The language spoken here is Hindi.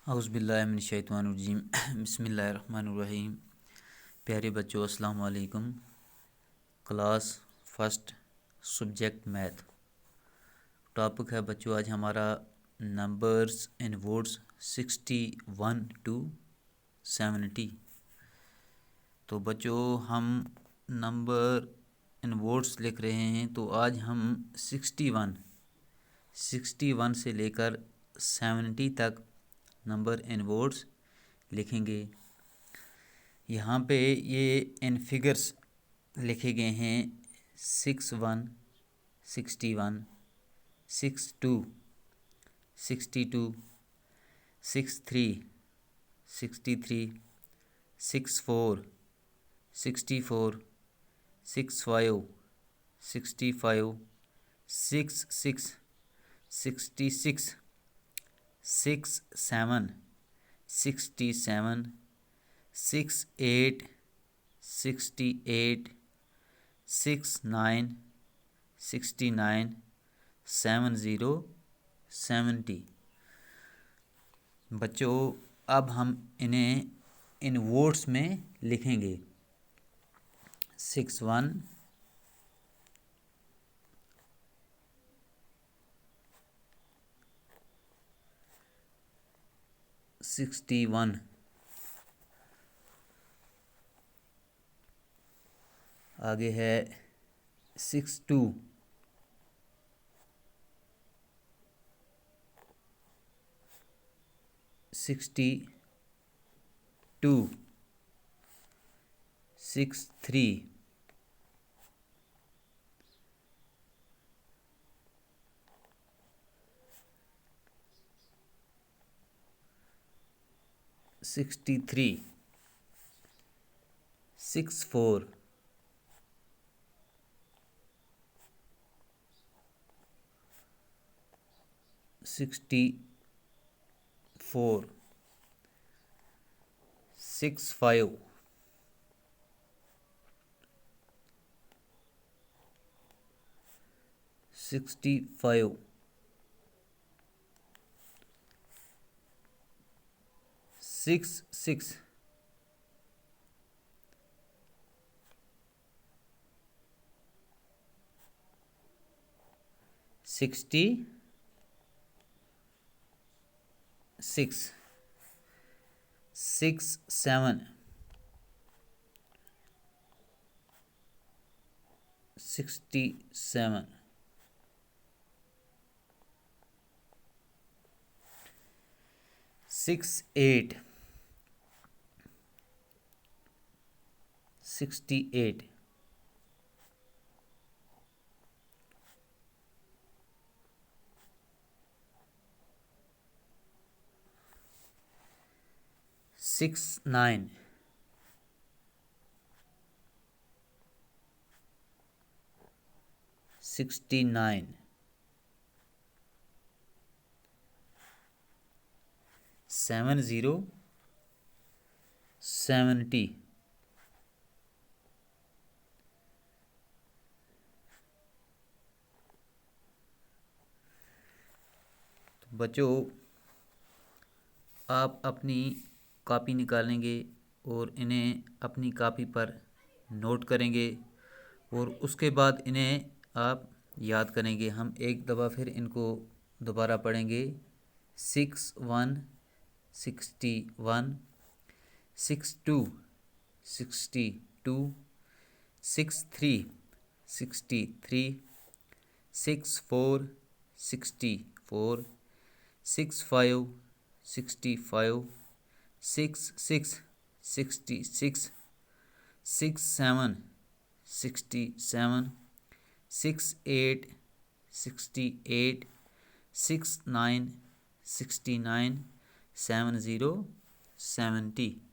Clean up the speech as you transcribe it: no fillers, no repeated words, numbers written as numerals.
औज़ुबिल्लाहिमिनश्शैतानिर्रजीम बिस्मिल्लाहिर्रहमानिर्रहीम। प्यारे बच्चों, अस्सलाम वालेकुम। Class first, subject math. Topic है बच्चों आज हमारा नंबर्स इन वर्ड्स 61 to 70। तो बच्चों हम नंबर इन वर्ड्स लिख रहे हैं। तो आज हम 61 से लेकर 70 तक नंबर इन वर्ड्स लिखेंगे। यहाँ पे ये इन फिगर्स लिखे गए हैं 61, 61, 62, 62, 63, 63, 64, 64, 65, 65, 66, 66, 67, 67, 68, 68, 69, 69, 70, 70। बच्चों अब हम इन्हें इन वर्ड्स में लिखेंगे। 61, 61, आगे है 62, 62, 63, 63, 64, 64, 65, 65, 66, 66, 67, 67, 68, 68, 69, 69, 70, 70। तो बच्चों आप अपनी कॉपी निकालेंगे और इन्हें अपनी कॉपी पर नोट करेंगे और उसके बाद इन्हें आप याद करेंगे। हम एक दफ़ा फिर इनको दोबारा पढ़ेंगे। 61, 61, 62, 62, 63, 63, 64, 64, 65, 65, 66, 66, 67, 67, 68, 68, 69, 69, 70, 70।